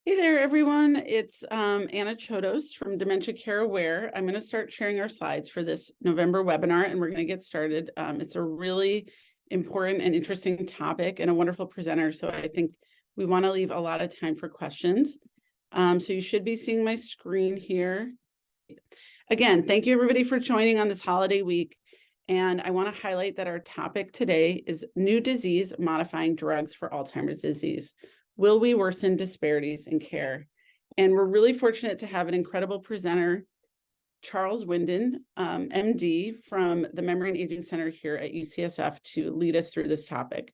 Hey there, everyone. It's Anna Chodos from Dementia Care Aware. I'm going to start sharing our slides for this November webinar, and we're going to get started. It's a really important and interesting topic and a wonderful presenter, so I think we want to leave a lot of time for questions. So you should be seeing my screen here. Again, thank you everybody for joining on this holiday week. And I want to highlight that our topic today is new disease-modifying drugs for Alzheimer's disease. Will we worsen disparities in care? And we're really fortunate to have an incredible presenter, Charles Windon, MD, from the Memory and Aging Center here at UCSF to lead us through this topic.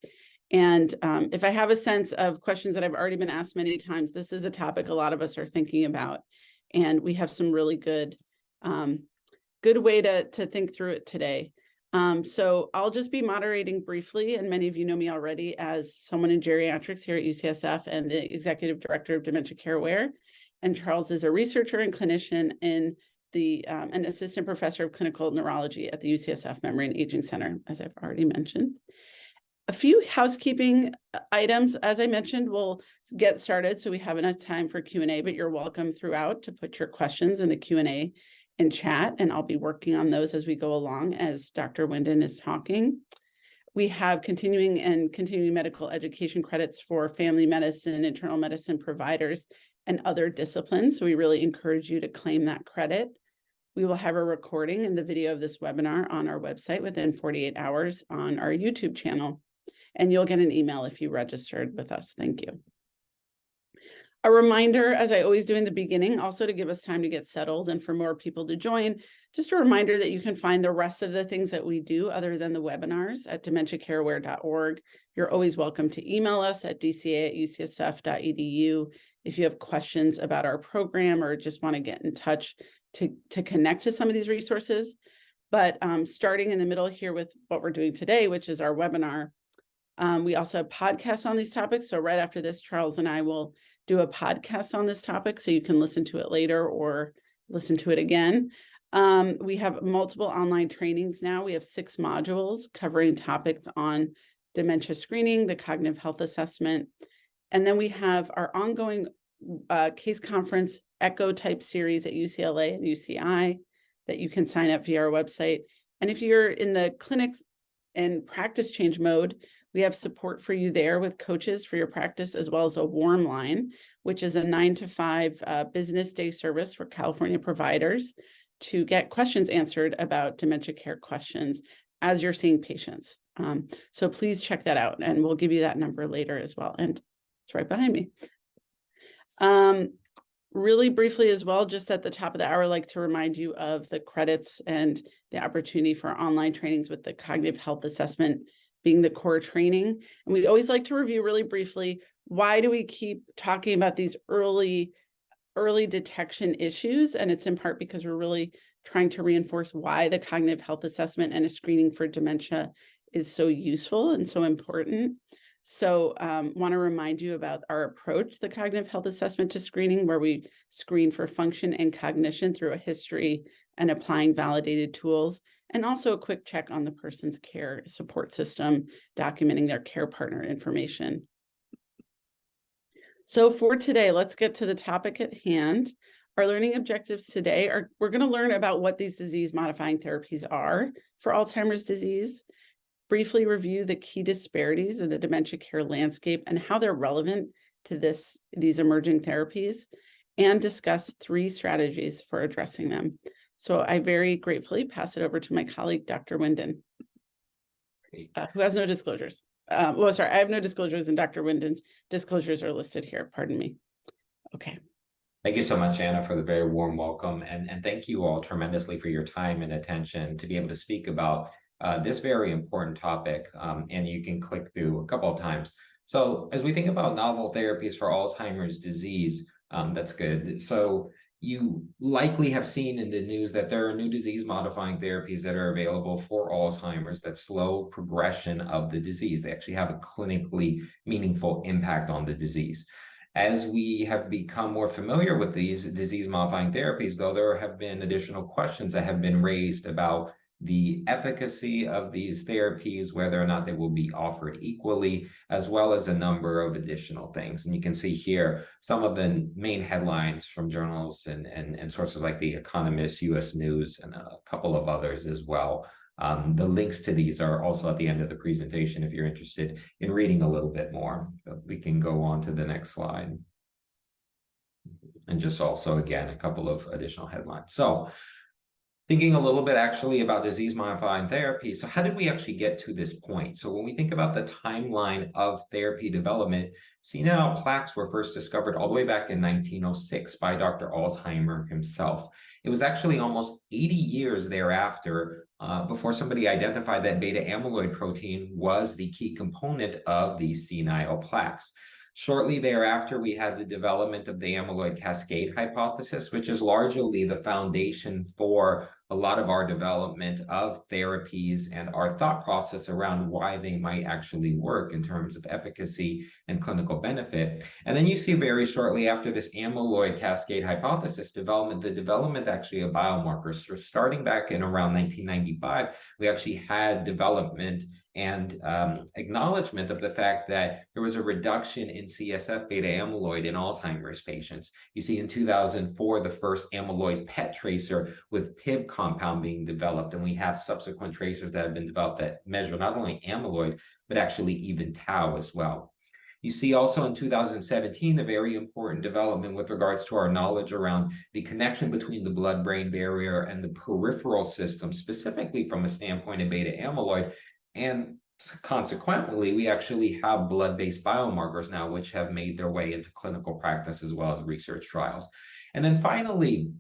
And if I have a sense of questions that I've already been asked many times, this is a topic a lot of us are thinking about. And we have some really good way to think through it today. So I'll just be moderating briefly, and many of you know me already as someone in geriatrics here at UCSF and the Executive Director of Dementia Care Aware. And Charles is a researcher and clinician in an assistant professor of clinical neurology at the UCSF Memory and Aging Center, as I've already mentioned. A few housekeeping items, as I mentioned, we'll get started so we have enough time for Q&A, but you're welcome throughout to put your questions in the Q&A and chat, and I'll be working on those as we go along as Dr. Windon is talking. We have continuing medical education credits for family medicine, internal medicine providers, and other disciplines. So we really encourage you to claim that credit. We will have a recording and the video of this webinar on our website within 48 hours on our YouTube channel. And you'll get an email if you registered with us. Thank you. A reminder, as I always do in the beginning, also to give us time to get settled and for more people to join, just a reminder that you can find the rest of the things that we do other than the webinars at dementiacareaware.org. You're always welcome to email us at dca@ucsf.edu if you have questions about our program or just want to get in touch to connect to some of these resources. But starting in the middle here with what we're doing today, which is our webinar, we also have podcasts on these topics. So right after this, Charles and I will do a podcast on this topic so you can listen to it later or listen to it again. We have multiple online trainings now. We have 6 modules covering topics on dementia screening, the cognitive health assessment. And then we have our ongoing case conference echo type series at UCLA and UCI that you can sign up via our website. And if you're in the clinics and practice change mode, we have support for you there with coaches for your practice, as well as a warm line, which is a 9 to 5 business day service for California providers to get questions answered about dementia care questions as you're seeing patients. So please check that out, and we'll give you that number later as well. And it's right behind me. Really briefly as well, just at the top of the hour, I'd like to remind you of the credits and the opportunity for online trainings with the cognitive health assessment being the core training. And we always like to review really briefly, why do we keep talking about these early detection issues? And it's in part because we're really trying to reinforce why the cognitive health assessment and a screening for dementia is so useful and so important. So want to remind you about our approach, the cognitive health assessment to screening, where we screen for function and cognition through a history and applying validated tools, and also a quick check on the person's care support system, documenting their care partner information. So for today, let's get to the topic at hand. Our learning objectives today are, we're going to learn about what these disease-modifying therapies are for Alzheimer's disease, briefly review the key disparities in the dementia care landscape and how they're relevant to these emerging therapies, and discuss 3 strategies for addressing them. So I very gratefully pass it over to my colleague, Dr. Windon, who has no disclosures. Well, sorry, I have no disclosures, and Dr. Windon's disclosures are listed here. Pardon me. Okay. Thank you so much, Anna, for the very warm welcome. And thank you all tremendously for your time and attention to be able to speak about this very important topic. And you can click through a couple of times. So as we think about novel therapies for Alzheimer's disease, that's good. So you likely have seen in the news that there are new disease-modifying therapies that are available for Alzheimer's that slow progression of the disease. They actually have a clinically meaningful impact on the disease. As we have become more familiar with these disease-modifying therapies, though, there have been additional questions that have been raised about the efficacy of these therapies, whether or not they will be offered equally, as well as a number of additional things. And you can see here some of the main headlines from journals and sources like The Economist, US News, and a couple of others as well. The links to these are also at the end of the presentation if you're interested in reading a little bit more. We can go on to the next slide. And just also, again, a couple of additional headlines. So thinking a little bit actually about disease-modifying therapy. So how did we actually get to this point? So when we think about the timeline of therapy development, senile plaques were first discovered all the way back in 1906 by Dr. Alzheimer himself. It was actually almost 80 years thereafter before somebody identified that beta amyloid protein was the key component of these senile plaques. Shortly thereafter, we had the development of the amyloid cascade hypothesis, which is largely the foundation for a lot of our development of therapies and our thought process around why they might actually work in terms of efficacy and clinical benefit. And then you see very shortly after this amyloid cascade hypothesis development, the development actually of biomarkers. So starting back in around 1995, we actually had development and acknowledgement of the fact that there was a reduction in CSF beta amyloid in Alzheimer's patients. You see in 2004, the first amyloid PET tracer with PIB compound being developed, and we have subsequent tracers that have been developed that measure not only amyloid, but actually even tau as well. You see also in 2017, the very important development with regards to our knowledge around the connection between the blood-brain barrier and the peripheral system, specifically from a standpoint of beta amyloid. And consequently, we actually have blood-based biomarkers now, which have made their way into clinical practice as well as research trials. And then finally,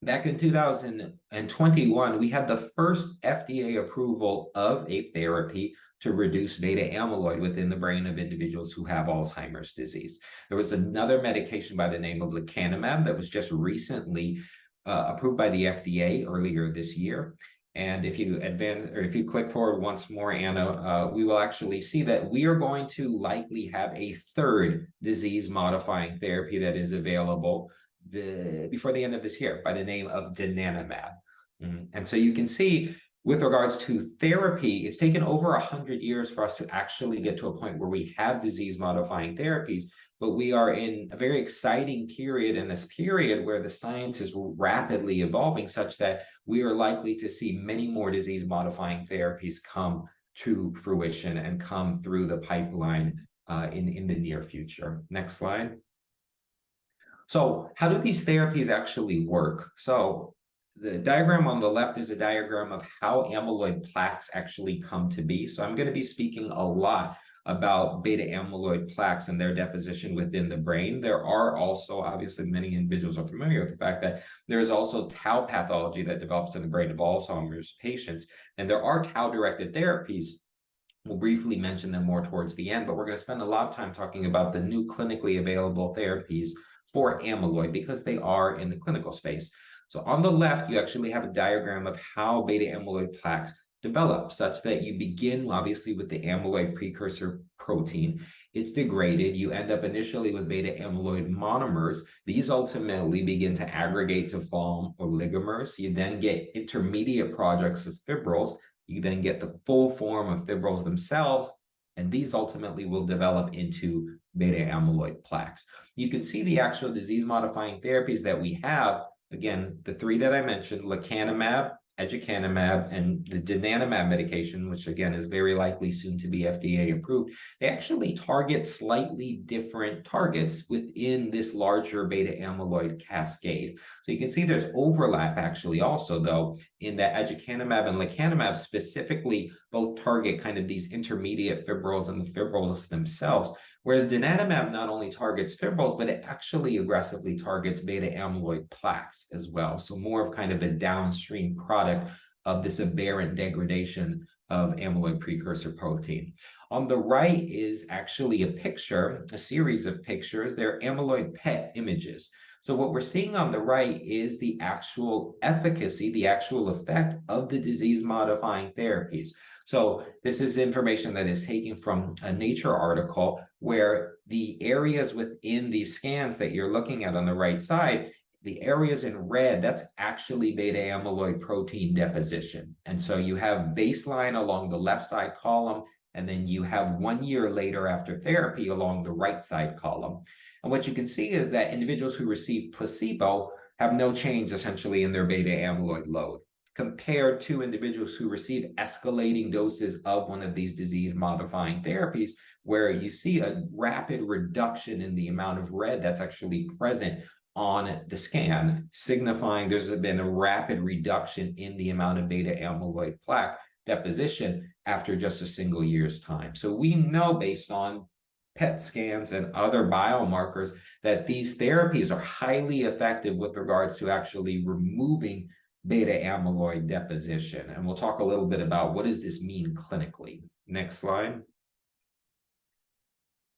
back in 2021, we had the first FDA approval of a therapy to reduce beta amyloid within the brain of individuals who have Alzheimer's disease. There was another medication by the name of lecanemab that was just recently approved by the FDA earlier this year. And if you advance, or if you click forward once more, Anna, we will actually see that we are going to likely have a third disease-modifying therapy that is available before the end of this year by the name of donanemab. And so you can see with regards to therapy, it's taken over 100 years for us to actually get to a point where we have disease-modifying therapies, but we are in a very exciting period, in this period where the science is rapidly evolving such that we are likely to see many more disease-modifying therapies come to fruition and come through the pipeline in the near future. Next slide. So how do these therapies actually work? So the diagram on the left is a diagram of how amyloid plaques actually come to be. So I'm going to be speaking a lot about beta amyloid plaques and their deposition within the brain. There are also, obviously, many individuals are familiar with the fact that there is also tau pathology that develops in the brain of Alzheimer's patients. And there are tau-directed therapies. We'll briefly mention them more towards the end, but we're going to spend a lot of time talking about the new clinically available therapies for amyloid because they are in the clinical space. So on the left, you actually have a diagram of how beta amyloid plaques develop, such that you begin obviously with the amyloid precursor protein. It's degraded. You end up initially with beta amyloid monomers. These ultimately begin to aggregate to form oligomers. You then get intermediate projects of fibrils. You then get the full form of fibrils themselves, and these ultimately will develop into beta amyloid plaques. You can see the actual disease-modifying therapies that we have. Again, the three that I mentioned, lecanemab, aducanumab, and the donanemab medication, which again is very likely soon to be FDA approved, they actually target slightly different targets within this larger beta amyloid cascade. So you can see there's overlap actually also, though, in that aducanumab and lecanemab specifically both target kind of these intermediate fibrils and the fibrils themselves, whereas donanemab not only targets fibrils, but it actually aggressively targets beta amyloid plaques as well. So more of kind of a downstream product of this aberrant degradation of amyloid precursor protein. On the right is actually a picture, a series of pictures. They're amyloid PET images. So what we're seeing on the right is the actual efficacy, the actual effect of the disease-modifying therapies. So this is information that is taken from a Nature article where the areas within these scans that you're looking at on the right side, the areas in red, that's actually beta amyloid protein deposition. And so you have baseline along the left side column, and then you have 1 year later after therapy along the right side column. And what you can see is that individuals who receive placebo have no change essentially in their beta amyloid load, compared to individuals who receive escalating doses of one of these disease-modifying therapies, where you see a rapid reduction in the amount of red that's actually present on the scan, signifying there's been a rapid reduction in the amount of beta amyloid plaque deposition after just a single year's time. So we know, based on PET scans and other biomarkers, that these therapies are highly effective with regards to actually removing beta amyloid deposition. And we'll talk a little bit about what does this mean clinically. Next slide.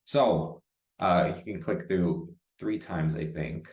So you can click through 3 times, I think.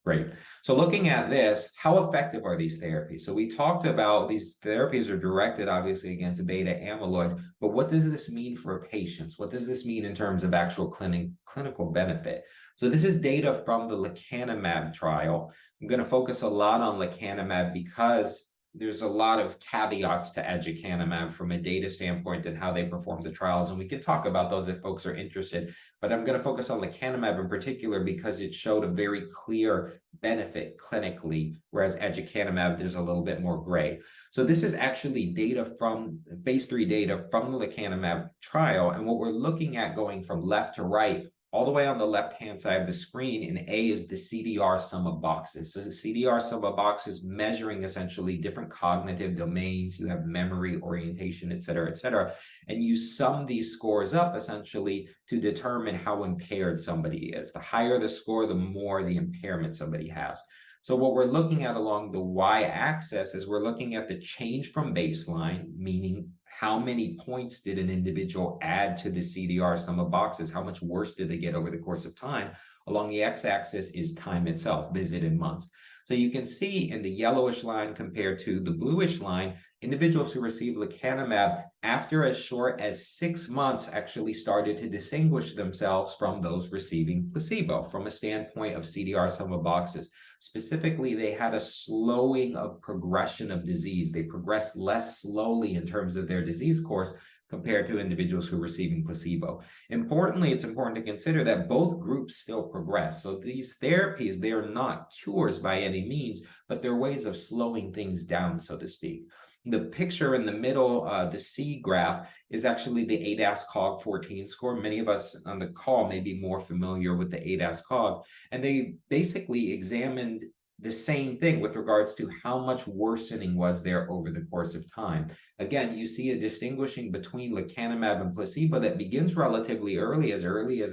Great. So looking at this, how effective are these therapies? So we talked about these therapies are directed obviously against beta amyloid, but what does this mean for patients? What does this mean in terms of actual clinical benefit? So this is data from the lecanemab trial. I'm going to focus a lot on lecanemab because there's a lot of caveats to aducanumab from a data standpoint and how they perform the trials. And we can talk about those if folks are interested, but I'm going to focus on lecanemab in particular because it showed a very clear benefit clinically, whereas aducanumab, there's a little bit more gray. So this is actually data from phase 3 data from the lecanemab trial. And what we're looking at going from left to right, all the way on the left-hand side of the screen in A is the CDR sum of boxes. So the CDR sum of boxes measuring essentially different cognitive domains. You have memory, orientation, et cetera, and you sum these scores up essentially to determine how impaired somebody is. The higher the score, the more the impairment somebody has. So what we're looking at along the y-axis is we're looking at the change from baseline, meaning how many points did an individual add to the CDR sum of boxes? How much worse did they get over the course of time? Along the x-axis is time itself, visited months. So you can see in the yellowish line compared to the bluish line, individuals who received lecanemab after as short as 6 months actually started to distinguish themselves from those receiving placebo from a standpoint of CDR sum of boxes. Specifically, they had a slowing of progression of disease. They progressed less slowly in terms of their disease course compared to individuals who are receiving placebo. Importantly, it's important to consider that both groups still progress. So these therapies, they are not cures by any means, but they're ways of slowing things down, so to speak. The picture in the middle, the C graph, is actually the ADAS-Cog14 score. Many of us on the call may be more familiar with the ADAS-Cog, and they basically examined the same thing with regards to how much worsening was there over the course of time. Again, you see a distinguishing between lecanemab and placebo that begins relatively early as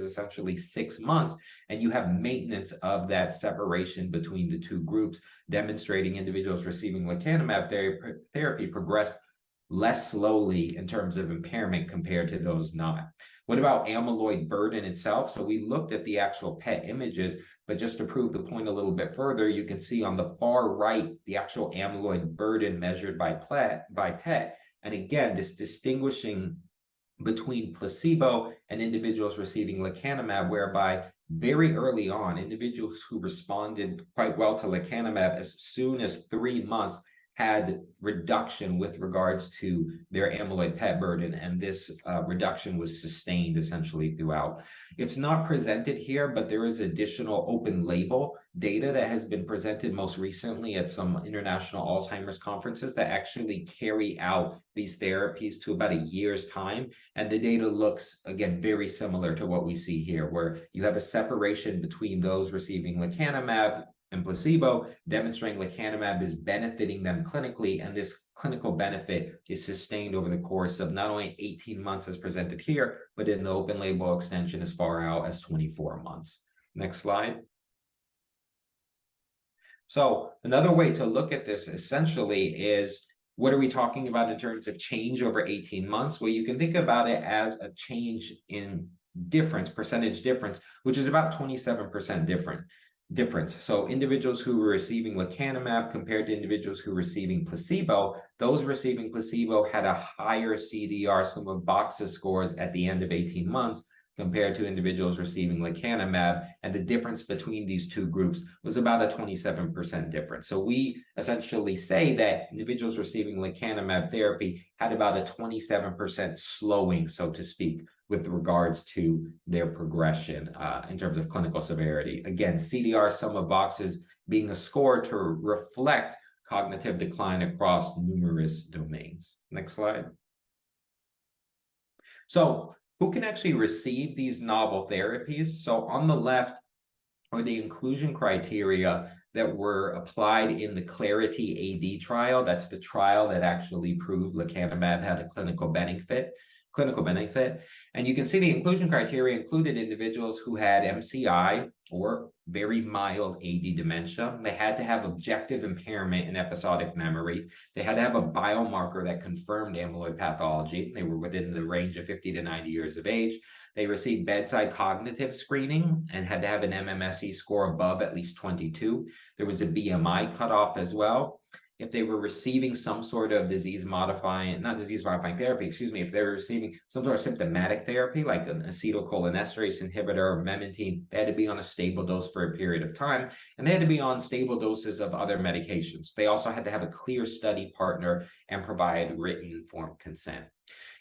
essentially 6 months, and you have maintenance of that separation between the two groups, demonstrating individuals receiving lecanemab therapy progressed less slowly in terms of impairment compared to those not. What about amyloid burden itself? So we looked at the actual PET images, but just to prove the point a little bit further, you can see on the far right, the actual amyloid burden measured by PET. And again, this distinguishing between placebo and individuals receiving lecanemab, whereby very early on, individuals who responded quite well to lecanemab as soon as 3 months had reduction with regards to their amyloid PET burden, and this reduction was sustained essentially throughout. It's not presented here, but there is additional open label data that has been presented most recently at some international Alzheimer's conferences that actually carry out these therapies to about a year's time. And the data looks, again, very similar to what we see here, where you have a separation between those receiving lecanemab and placebo, demonstrating lecanemab is benefiting them clinically, and this clinical benefit is sustained over the course of not only 18 months as presented here, but in the open label extension as far out as 24 months. Next slide. So another way to look at this essentially is, what are we talking about in terms of change over 18 months? Well, you can think about it as a change in percentage difference, which is about 27% difference. So individuals who were receiving lecanemab compared to individuals who were receiving placebo, those receiving placebo had a higher CDR sum of boxes scores at the end of 18 months compared to individuals receiving lecanemab, and the difference between these two groups was about a 27% difference. So we essentially say that individuals receiving lecanemab therapy had about a 27% slowing, so to speak, with regards to their progression in terms of clinical severity. Again, CDR sum of boxes being a score to reflect cognitive decline across numerous domains. Next slide. So who can actually receive these novel therapies? So on the left are the inclusion criteria that were applied in the Clarity AD trial. That's the trial that actually proved lecanemab had a clinical benefit. And you can see the inclusion criteria included individuals who had MCI or very mild AD dementia. They had to have objective impairment in episodic memory. They had to have a biomarker that confirmed amyloid pathology. They were within the range of 50 to 90 years of age. They received bedside cognitive screening and had to have an MMSE score above at least 22. There was a BMI cutoff as well. If they were receiving some sort of disease-modifying therapy, if they were receiving some sort of symptomatic therapy, like an acetylcholinesterase inhibitor or memantine, they had to be on a stable dose for a period of time, and they had to be on stable doses of other medications. They also had to have a clear study partner and provide written informed consent.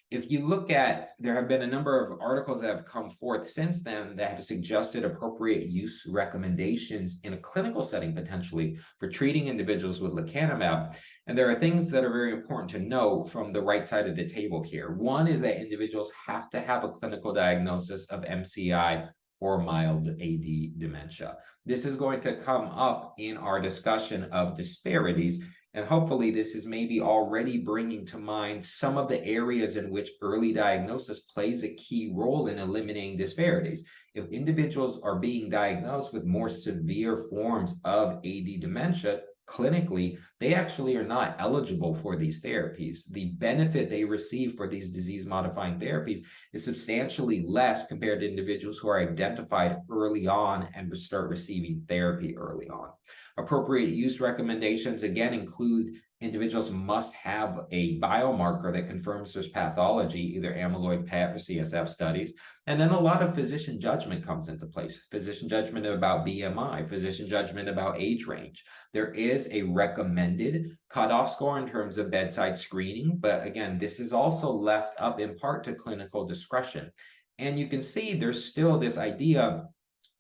If you look at, there have been a number of articles that have come forth since then that have suggested appropriate use recommendations in a clinical setting, potentially, for treating individuals with lecanemab. And there are things that are very important to know from the right side of the table here. One is that individuals have to have a clinical diagnosis of MCI or mild AD dementia. This is going to come up in our discussion of disparities. And hopefully this is maybe already bringing to mind some of the areas in which early diagnosis plays a key role in eliminating disparities. If individuals are being diagnosed with more severe forms of AD dementia, clinically, they actually are not eligible for these therapies. The benefit they receive for these disease-modifying therapies is substantially less compared to individuals who are identified early on and start receiving therapy early on. Appropriate use recommendations, again, include individuals must have a biomarker that confirms there's pathology, either amyloid PET or CSF studies. And then a lot of physician judgment comes into place. Physician judgment about BMI, physician judgment about age range. There is a recommended cutoff score in terms of bedside screening, but again, this is also left up in part to clinical discretion. And you can see there's still this idea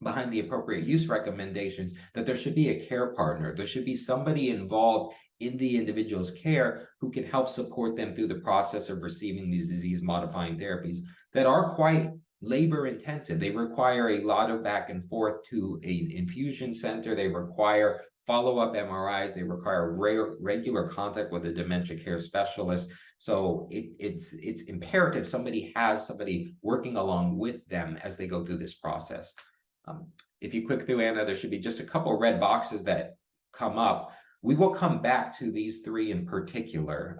behind the appropriate use recommendations that there should be a care partner. There should be somebody involved in the individual's care who can help support them through the process of receiving these disease-modifying therapies that are quite labor intensive. They require a lot of back and forth to an infusion center. They require follow-up MRIs. They require regular contact with a dementia care specialist. So it's imperative somebody has somebody working along with them as they go through this process. If you click through, Anna, there should be just a couple red boxes that come up. We will come back to these three in particular.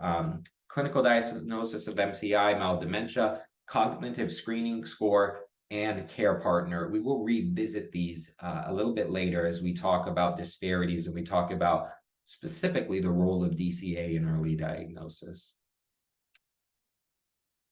Clinical diagnosis of MCI, mild dementia, cognitive screening score, and care partner. We will revisit these a little bit later as we talk about disparities and we talk about specifically the role of DCA in early diagnosis.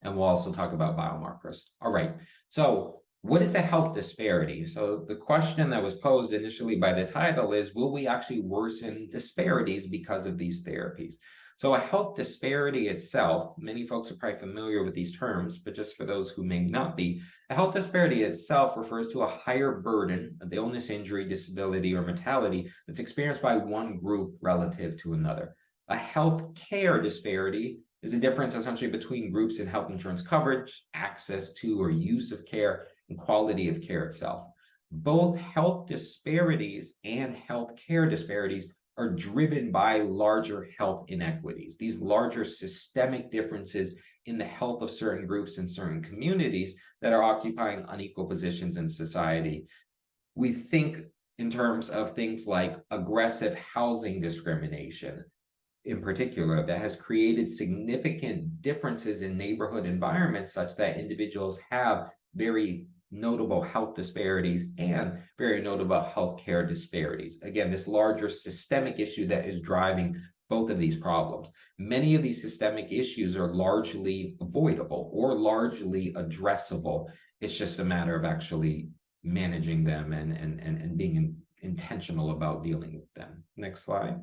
And we'll also talk about biomarkers. All right, so what is a health disparity? So the question that was posed initially by the title is, will we actually worsen disparities because of these therapies? So a health disparity itself, many folks are probably familiar with these terms, but just for those who may not be, a health disparity itself refers to a higher burden of illness, injury, disability, or mortality that's experienced by one group relative to another. A health care disparity is a difference essentially between groups in health insurance coverage, access to or use of care, and quality of care itself. Both health disparities and health care disparities are driven by larger health inequities, these larger systemic differences in the health of certain groups and certain communities that are occupying unequal positions in society. We think in terms of things like aggressive housing discrimination, in particular, that has created significant differences in neighborhood environments such that individuals have very notable health disparities and very notable healthcare disparities. Again, this larger systemic issue that is driving both of these problems. Many of these systemic issues are largely avoidable or largely addressable. It's just a matter of actually managing them and being intentional about dealing with them. Next slide.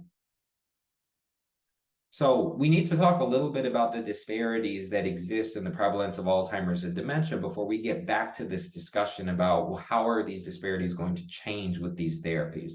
So we need to talk a little bit about the disparities that exist in the prevalence of Alzheimer's and dementia before we get back to this discussion about, well, how are these disparities going to change with these therapies?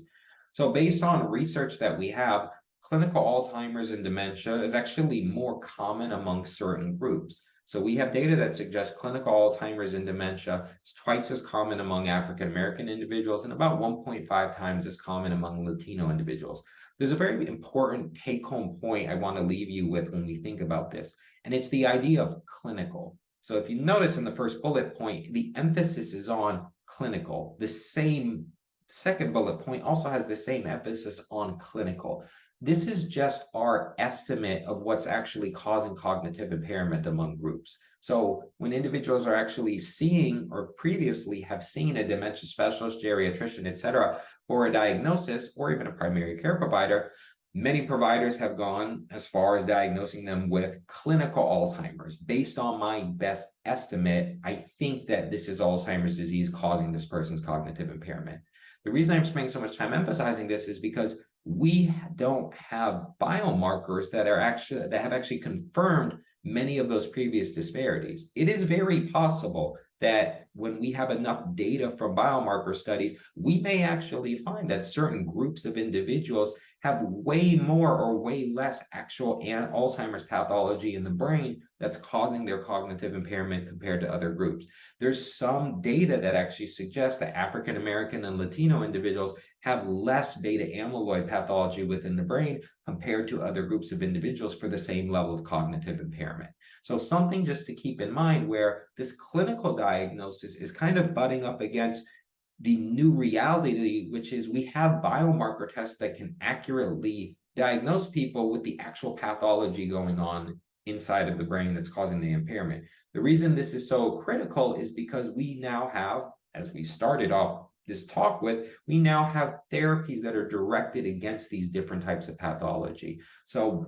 So based on research that we have, clinical Alzheimer's and dementia is actually more common among certain groups. So we have data that suggests clinical Alzheimer's and dementia is twice as common among African American individuals and about 1.5 times as common among Latino individuals. There's a very important take-home point I want to leave you with when we think about this, and it's the idea of clinical. So if you notice in the first bullet point, the emphasis is on clinical. The same second bullet point also has the same emphasis on clinical. This is just our estimate of what's actually causing cognitive impairment among groups. So when individuals are actually seeing or previously have seen a dementia specialist, geriatrician, et cetera, for a diagnosis or even a primary care provider, many providers have gone as far as diagnosing them with clinical Alzheimer's. Based on my best estimate, I think that this is Alzheimer's disease causing this person's cognitive impairment. The reason I'm spending so much time emphasizing this is because we don't have biomarkers that have actually confirmed many of those previous disparities. It is very possible that when we have enough data from biomarker studies, we may actually find that certain groups of individuals have way more or way less actual Alzheimer's pathology in the brain that's causing their cognitive impairment compared to other groups. There's some data that actually suggests that African American and Latino individuals have less beta amyloid pathology within the brain compared to other groups of individuals for the same level of cognitive impairment. So something just to keep in mind where this clinical diagnosis is kind of butting up against the new reality, which is we have biomarker tests that can accurately diagnose people with the actual pathology going on inside of the brain that's causing the impairment. The reason this is so critical is because we now have, as we started off this talk with, we now have therapies that are directed against these different types of pathology. So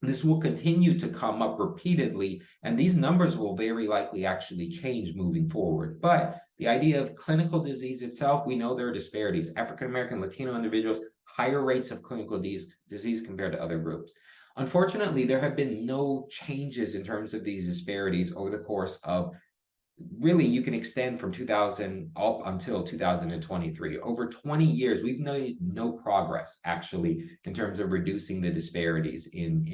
this will continue to come up repeatedly, and these numbers will very likely actually change moving forward. But the idea of clinical disease itself, we know there are disparities. African American, Latino individuals, higher rates of clinical disease compared to other groups. Unfortunately, there have been no changes in terms of these disparities over the course of, really, you can extend from 2000 up until 2023. Over 20 years, we've made no progress, actually, in terms of reducing the disparities in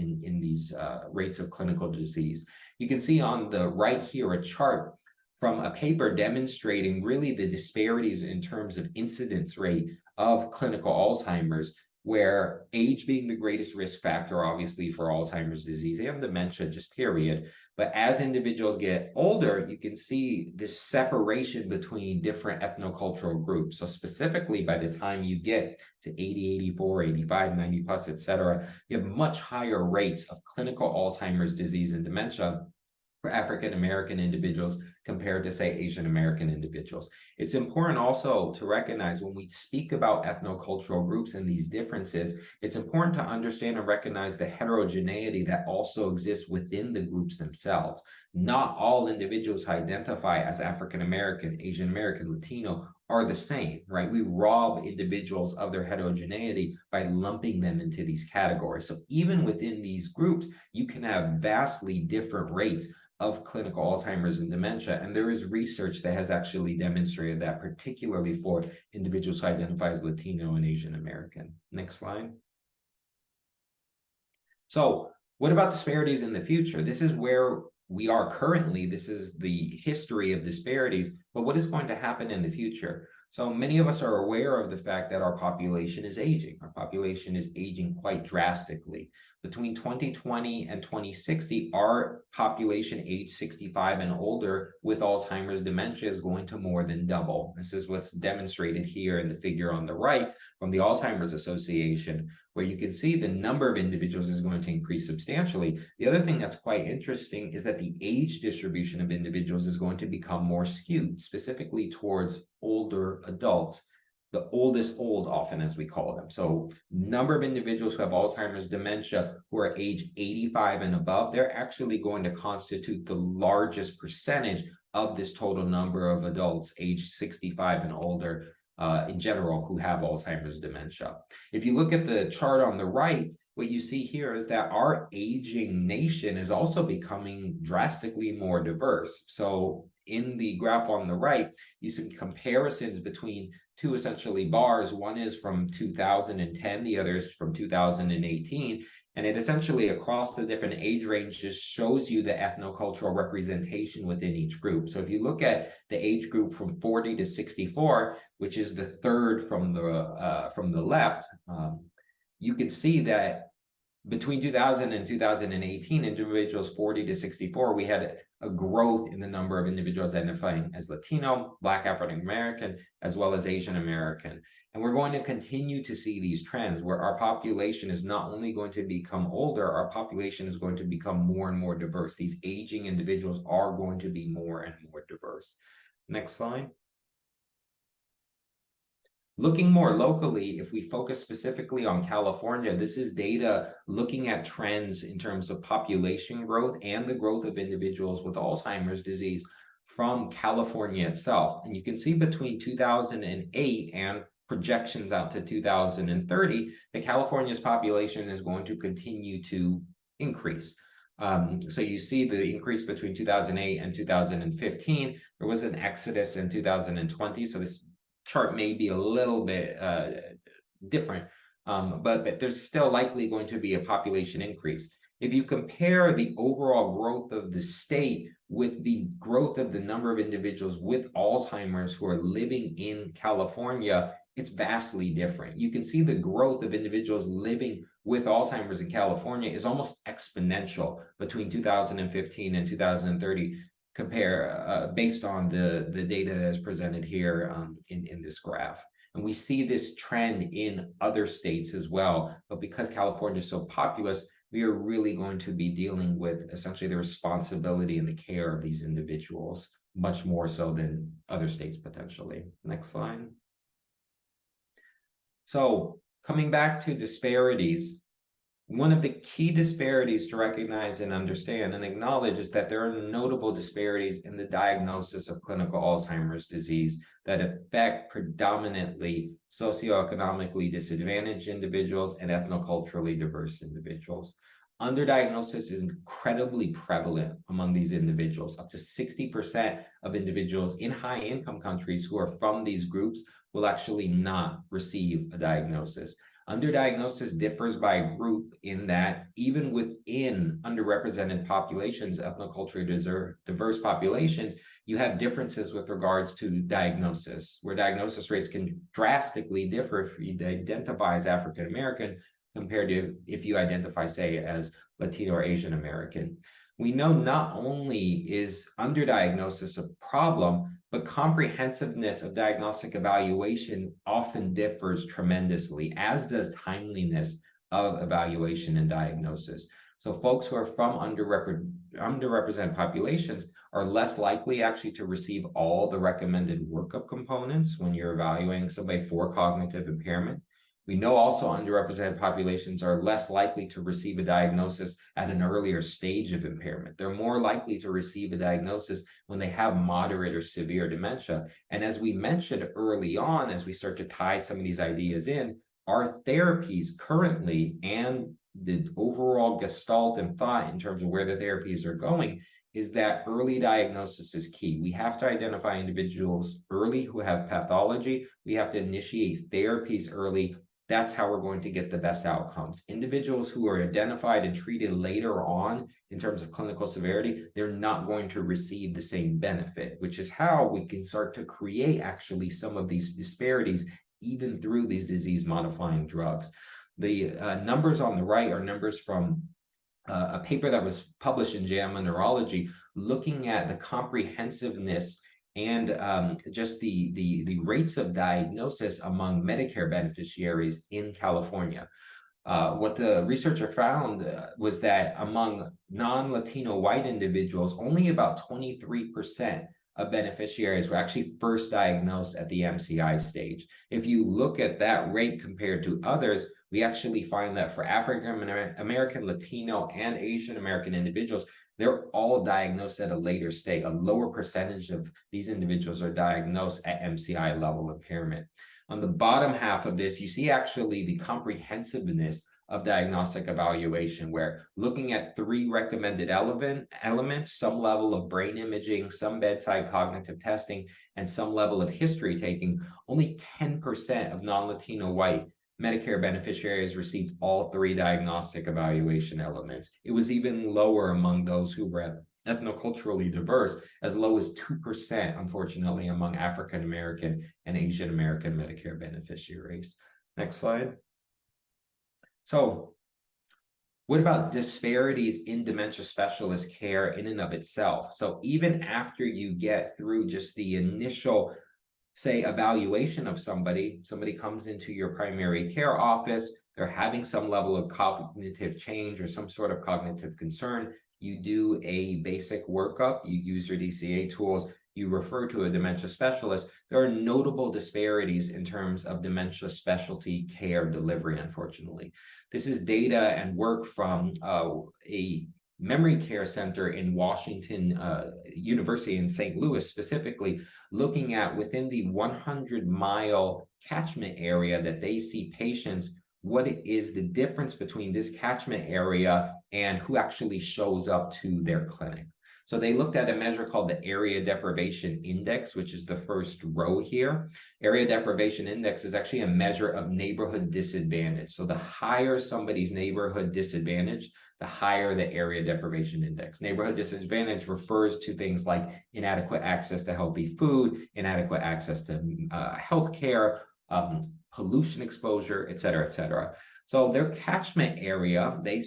these rates of clinical disease. You can see on the right here a chart from a paper demonstrating really the disparities in terms of incidence rate of clinical Alzheimer's, where age being the greatest risk factor, obviously, for Alzheimer's disease and dementia, just period. But as individuals get older, you can see this separation between different ethnocultural groups. So specifically, by the time you get to 80, 84, 85, 90 plus, et cetera, you have much higher rates of clinical Alzheimer's disease and dementia for African American individuals compared to, say, Asian American individuals. It's important also to recognize when we speak about ethnocultural groups and these differences, it's important to understand and recognize the heterogeneity that also exists within the groups themselves. Not all individuals who identify as African American, Asian American, Latino are the same, right? We rob individuals of their heterogeneity by lumping them into these categories. So even within these groups, you can have vastly different rates of clinical Alzheimer's and dementia. And there is research that has actually demonstrated that, particularly for individuals who identify as Latino and Asian American. Next slide. So what about disparities in the future? This is where we are currently. This is the history of disparities, but what is going to happen in the future? So many of us are aware of the fact that our population is aging. Our population is aging quite drastically. Between 2020 and 2060, our population age 65 and older with Alzheimer's dementia is going to more than double. This is what's demonstrated here in the figure on the right from the Alzheimer's Association, where you can see the number of individuals is going to increase substantially. The other thing that's quite interesting is that the age distribution of individuals is going to become more skewed, specifically towards older adults. The oldest old, often, as we call them. So number of individuals who have Alzheimer's dementia who are age 85 and above, they're actually going to constitute the largest percentage of this total number of adults aged 65 and older in general who have Alzheimer's dementia. If you look at the chart on the right, what you see here is that our aging nation is also becoming drastically more diverse. So in the graph on the right, you see comparisons between two essentially bars. One is from 2010, the other is from 2018. And it essentially across the different age ranges shows you the ethnocultural representation within each group. So if you look at the age group from 40 to 64, which is the third from the left, you can see that between 2000 and 2018, individuals 40 to 64, we had a growth in the number of individuals identifying as Latino, Black African American, as well as Asian American. And we're going to continue to see these trends where our population is not only going to become older, our population is going to become more and more diverse. These aging individuals are going to be more and more diverse. Next slide. Looking more locally, if we focus specifically on California, this is data looking at trends in terms of population growth and the growth of individuals with Alzheimer's disease from California itself. And you can see between 2008 and projections out to 2030, that California's population is going to continue to increase. So you see the increase between 2008 and 2015. There was an exodus in 2020. So this chart may be a little bit different, but there's still likely going to be a population increase. If you compare the overall growth of the state with the growth of the number of individuals with Alzheimer's who are living in California, it's vastly different. You can see the growth of individuals living with Alzheimer's in California is almost exponential between 2015 and 2030. Compare based on the data that is presented here in this graph. And we see this trend in other states as well. But because California is so populous, we are really going to be dealing with essentially the responsibility and the care of these individuals, much more so than other states potentially. Next slide. So coming back to disparities, one of the key disparities to recognize and understand and acknowledge is that there are notable disparities in the diagnosis of clinical Alzheimer's disease that affect predominantly socioeconomically disadvantaged individuals and ethnoculturally diverse individuals. Underdiagnosis is incredibly prevalent among these individuals. Up to 60% of individuals in high-income countries who are from these groups will actually not receive a diagnosis. Underdiagnosis differs by group in that even within underrepresented populations, ethnoculturally diverse populations, you have differences with regards to diagnosis, where diagnosis rates can drastically differ if you identify as African American compared to if you identify, say, as Latino or Asian American. We know not only is underdiagnosis a problem, but comprehensiveness of diagnostic evaluation often differs tremendously, as does timeliness of evaluation and diagnosis. So folks who are from underrepresented populations are less likely actually to receive all the recommended workup components when you're evaluating somebody for cognitive impairment. We know also underrepresented populations are less likely to receive a diagnosis at an earlier stage of impairment. They're more likely to receive a diagnosis when they have moderate or severe dementia. And as we mentioned early on, as we start to tie some of these ideas in, our therapies currently and the overall gestalt and thought in terms of where the therapies are going is that early diagnosis is key. We have to identify individuals early who have pathology. We have to initiate therapies early. That's how we're going to get the best outcomes. Individuals who are identified and treated later on in terms of clinical severity, they're not going to receive the same benefit, which is how we can start to create actually some of these disparities, even through these disease-modifying drugs. The numbers on the right are numbers from a paper that was published in JAMA Neurology, looking at the comprehensiveness and just the rates of diagnosis among Medicare beneficiaries in California. What the researcher found was that among non-Latino white individuals, only about 23% of beneficiaries were actually first diagnosed at the MCI stage. If you look at that rate compared to others, we actually find that for African American, Latino, and Asian American individuals, they're all diagnosed at a later stage. A lower percentage of these individuals are diagnosed at MCI level impairment. On the bottom half of this, you see actually the comprehensiveness of diagnostic evaluation, where looking at 3 recommended elements, some level of brain imaging, some bedside cognitive testing, and some level of history taking, only 10% of non-Latino white Medicare beneficiaries received all 3 diagnostic evaluation elements. It was even lower among those who were ethnoculturally diverse, as low as 2%, unfortunately, among African American and Asian American Medicare beneficiaries. Next slide. So what about disparities in dementia specialist care in and of itself? So even after you get through just the initial, say, evaluation of somebody comes into your primary care office, they're having some level of cognitive change or some sort of cognitive concern, you do a basic workup, you use your DCA tools, you refer to a dementia specialist. There are notable disparities in terms of dementia specialty care delivery, unfortunately. This is data and work from a memory care center in Washington University in St. Louis, specifically looking at within the 100-mile catchment area that they see patients, what is the difference between this catchment area and who actually shows up to their clinic. So they looked at a measure called the Area Deprivation Index, which is the first row here. Area Deprivation Index is actually a measure of neighborhood disadvantage. So the higher somebody's neighborhood disadvantage, the higher the Area Deprivation Index. Neighborhood disadvantage refers to things like inadequate access to healthy food, inadequate access to healthcare, pollution exposure, et cetera, et cetera. So their catchment area, they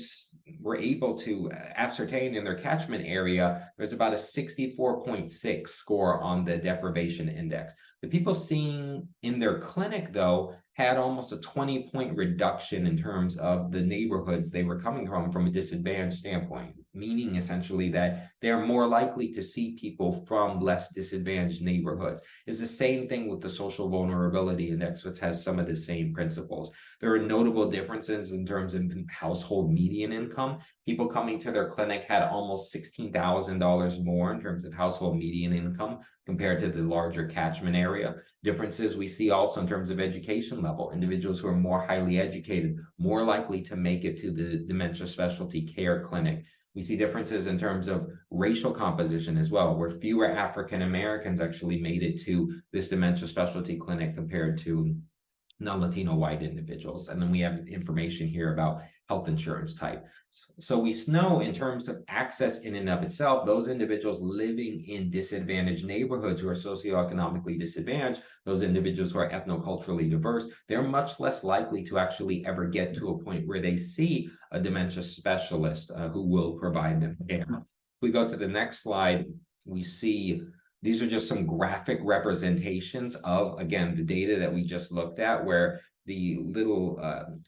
were able to ascertain in their catchment area, there's about a 64.6 score on the deprivation index. The people seeing in their clinic, though, had almost a 20-point reduction in terms of the neighborhoods they were coming from a disadvantaged standpoint, meaning essentially that they're more likely to see people from less disadvantaged neighborhoods. It's the same thing with the social vulnerability index, which has some of the same principles. There are notable differences in terms of household median income. People coming to their clinic had almost $16,000 more in terms of household median income compared to the larger catchment area. Differences we see also in terms of education level. Individuals who are more highly educated, more likely to make it to the dementia specialty care clinic. We see differences in terms of racial composition as well, where fewer African Americans actually made it to this dementia specialty clinic compared to non-Latino white individuals. And then we have information here about health insurance type. So we know in terms of access in and of itself, those individuals living in disadvantaged neighborhoods who are socioeconomically disadvantaged, those individuals who are ethnoculturally diverse, they're much less likely to actually ever get to a point where they see a dementia specialist who will provide them care. If we go to the next slide, we see these are just some graphic representations of, again, the data that we just looked at, where the little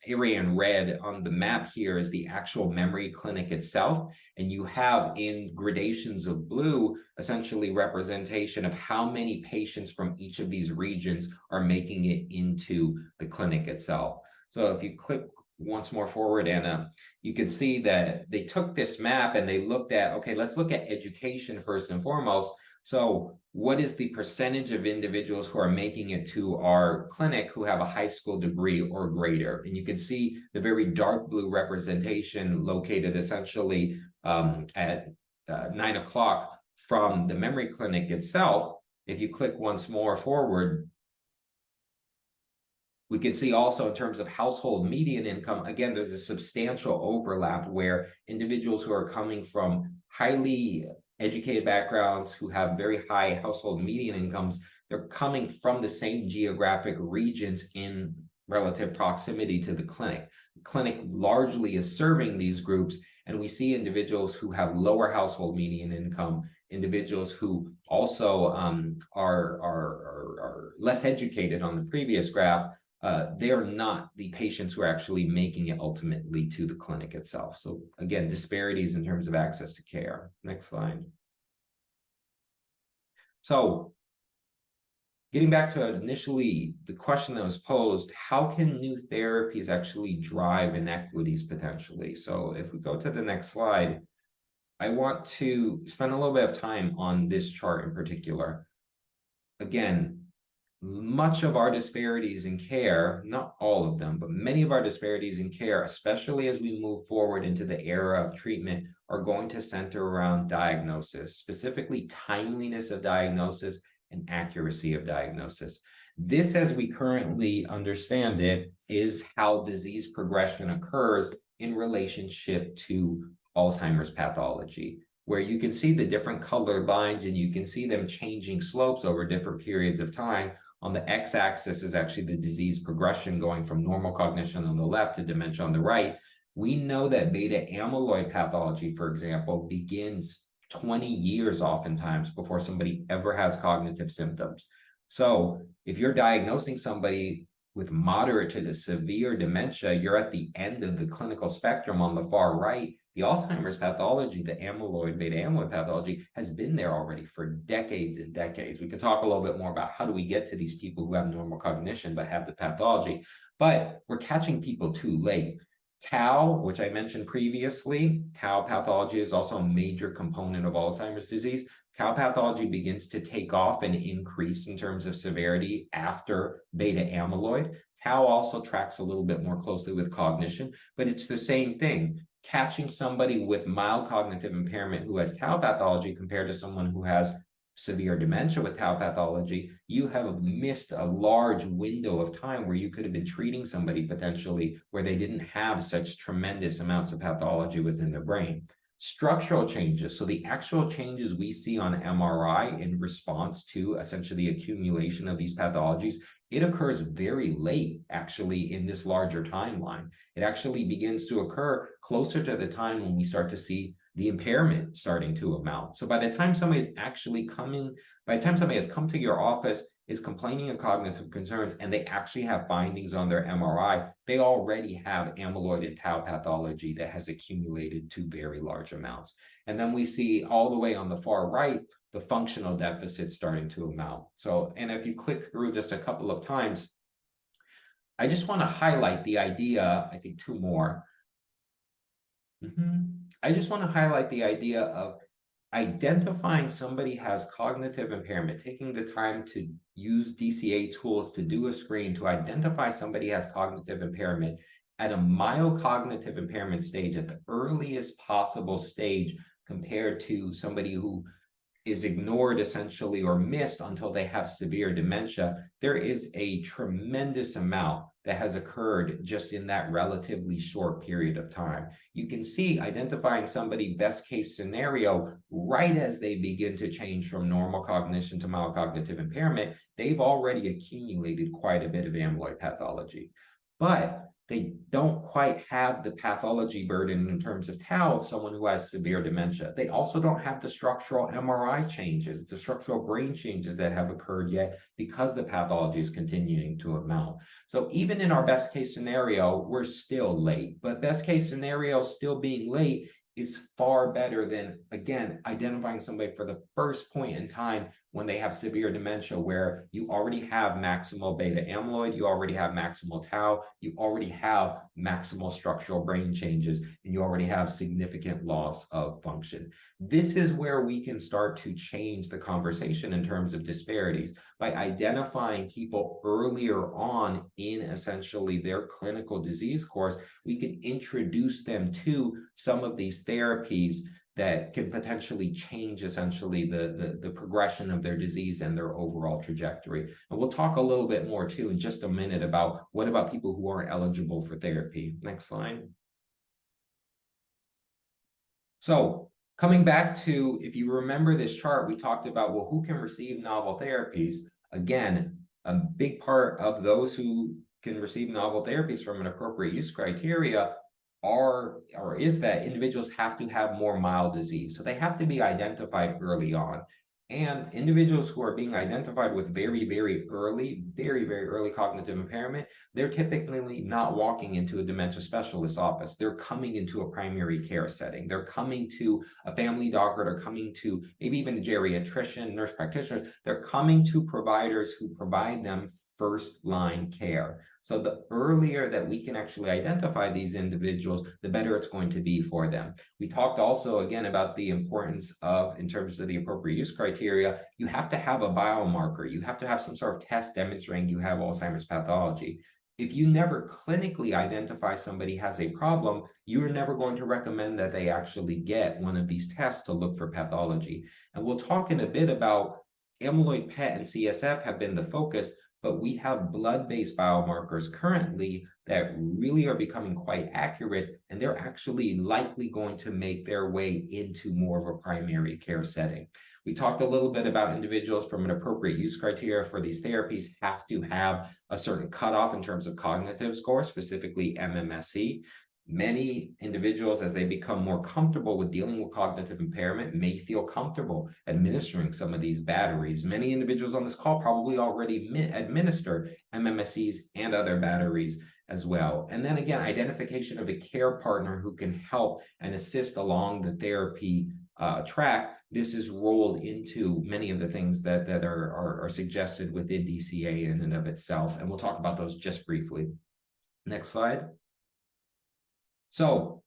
area in red on the map here is the actual memory clinic itself. And you have in gradations of blue, essentially representation of how many patients from each of these regions are making it into the clinic itself. So if you click once more forward, Anna, you can see that they took this map and they looked at, okay, let's look at education first and foremost. So what is the percentage of individuals who are making it to our clinic who have a high school degree or greater? And you can see the very dark blue representation located essentially at 9 o'clock from the memory clinic itself. If you click once more forward, we can see also in terms of household median income, again, there's a substantial overlap where individuals who are coming from highly educated backgrounds who have very high household median incomes, they're coming from the same geographic regions in relative proximity to the clinic. The clinic largely is serving these groups, and we see individuals who have lower household median income, individuals who also are less educated on the previous graph. They are not the patients who are actually making it ultimately to the clinic itself. So again, disparities in terms of access to care. Next slide. So getting back to initially the question that was posed, how can new therapies actually drive inequities potentially? So if we go to the next slide, I want to spend a little bit of time on this chart in particular. Again, much of our disparities in care, not all of them, but many of our disparities in care, especially as we move forward into the era of treatment, are going to center around diagnosis, specifically timeliness of diagnosis and accuracy of diagnosis. This, as we currently understand it, is how disease progression occurs in relationship to Alzheimer's pathology, where you can see the different colored lines and you can see them changing slopes over different periods of time. On the x-axis is actually the disease progression going from normal cognition on the left to dementia on the right. We know that beta amyloid pathology, for example, begins 20 years oftentimes before somebody ever has cognitive symptoms. So if you're diagnosing somebody with moderate to severe dementia, you're at the end of the clinical spectrum on the far right. The Alzheimer's pathology, the amyloid, beta amyloid pathology, has been there already for decades and decades. We can talk a little bit more about how do we get to these people who have normal cognition but have the pathology, but we're catching people too late. Tau, which I mentioned previously, tau pathology is also a major component of Alzheimer's disease. Tau pathology begins to take off and increase in terms of severity after beta amyloid. Tau also tracks a little bit more closely with cognition, but it's the same thing. Catching somebody with mild cognitive impairment who has tau pathology compared to someone who has severe dementia with tau pathology, you have missed a large window of time where you could have been treating somebody potentially where they didn't have such tremendous amounts of pathology within their brain. Structural changes, so the actual changes we see on MRI in response to essentially the accumulation of these pathologies, it occurs very late actually in this larger timeline. It actually begins to occur closer to the time when we start to see the impairment starting to amount. So by the time somebody is actually coming, by the time somebody has come to your office, is complaining of cognitive concerns, and they actually have findings on their MRI, they already have amyloid and tau pathology that has accumulated to very large amounts. And then we see all the way on the far right, the functional deficit starting to amount. So, and if you click through just a couple of times, I just want to highlight the idea, I think two more. I just want to highlight the idea of identifying somebody has cognitive impairment, taking the time to use DCA tools to do a screen to identify somebody has cognitive impairment at a mild cognitive impairment stage, at the earliest possible stage compared to somebody who is ignored essentially or missed until they have severe dementia. There is a tremendous amount that has occurred just in that relatively short period of time. You can see identifying somebody best case scenario right as they begin to change from normal cognition to mild cognitive impairment, they've already accumulated quite a bit of amyloid pathology. But they don't quite have the pathology burden in terms of tau of someone who has severe dementia. They also don't have the structural MRI changes, the structural brain changes that have occurred yet because the pathology is continuing to amount. So even in our best case scenario, we're still late, but best case scenario still being late is far better than, again, identifying somebody for the first point in time when they have severe dementia, where you already have maximal beta amyloid, you already have maximal tau, you already have maximal structural brain changes, and you already have significant loss of function. This is where we can start to change the conversation in terms of disparities by identifying people earlier on in essentially their clinical disease course. We can introduce them to some of these therapies that can potentially change essentially the progression of their disease and their overall trajectory. And we'll talk a little bit more too in just a minute about what about people who aren't eligible for therapy. Next slide. So coming back to, if you remember this chart, we talked about, well, who can receive novel therapies? Again, a big part of those who can receive novel therapies from an appropriate use criteria is that individuals have to have more mild disease. So they have to be identified early on. And individuals who are being identified with very, very early cognitive impairment, they're typically not walking into a dementia specialist office. They're coming into a primary care setting. They're coming to a family doctor. They're coming to maybe even a geriatrician, nurse practitioners. They're coming to providers who provide them first-line care. So the earlier that we can actually identify these individuals, the better it's going to be for them. We talked also, again, about the importance of, in terms of the appropriate use criteria, you have to have a biomarker. You have to have some sort of test demonstrating you have Alzheimer's pathology. If you never clinically identify somebody has a problem, you're never going to recommend that they actually get one of these tests to look for pathology. And we'll talk in a bit about amyloid PET and CSF have been the focus, but we have blood-based biomarkers currently that really are becoming quite accurate, and they're actually likely going to make their way into more of a primary care setting. We talked a little bit about individuals from an appropriate use criteria for these therapies have to have a certain cutoff in terms of cognitive score, specifically MMSE. Many individuals, as they become more comfortable with dealing with cognitive impairment, may feel comfortable administering some of these batteries. Many individuals on this call probably already administer MMSEs and other batteries as well. And then again, identification of a care partner who can help and assist along the therapy track. This is rolled into many of the things that are suggested within DCA in and of itself. And we'll talk about those just briefly. Next slide. So,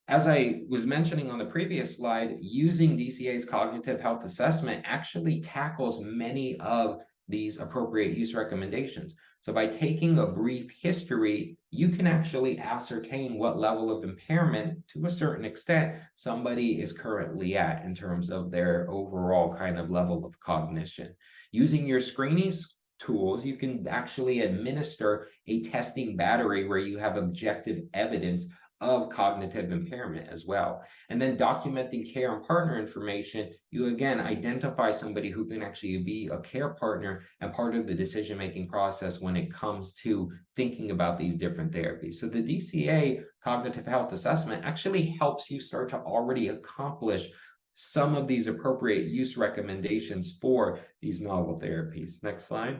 as I was mentioning on the previous slide, using DCA's cognitive health assessment actually tackles many of these appropriate use recommendations. So by taking a brief history, you can actually ascertain what level of impairment, to a certain extent, somebody is currently at in terms of their overall kind of level of cognition. Using your screening tools, you can actually administer a testing battery where you have objective evidence of cognitive impairment as well. And then documenting care and partner information, you again identify somebody who can actually be a care partner and part of the decision-making process when it comes to thinking about these different therapies. So the DCA cognitive health assessment actually helps you start to already accomplish some of these appropriate use recommendations for these novel therapies. Next slide.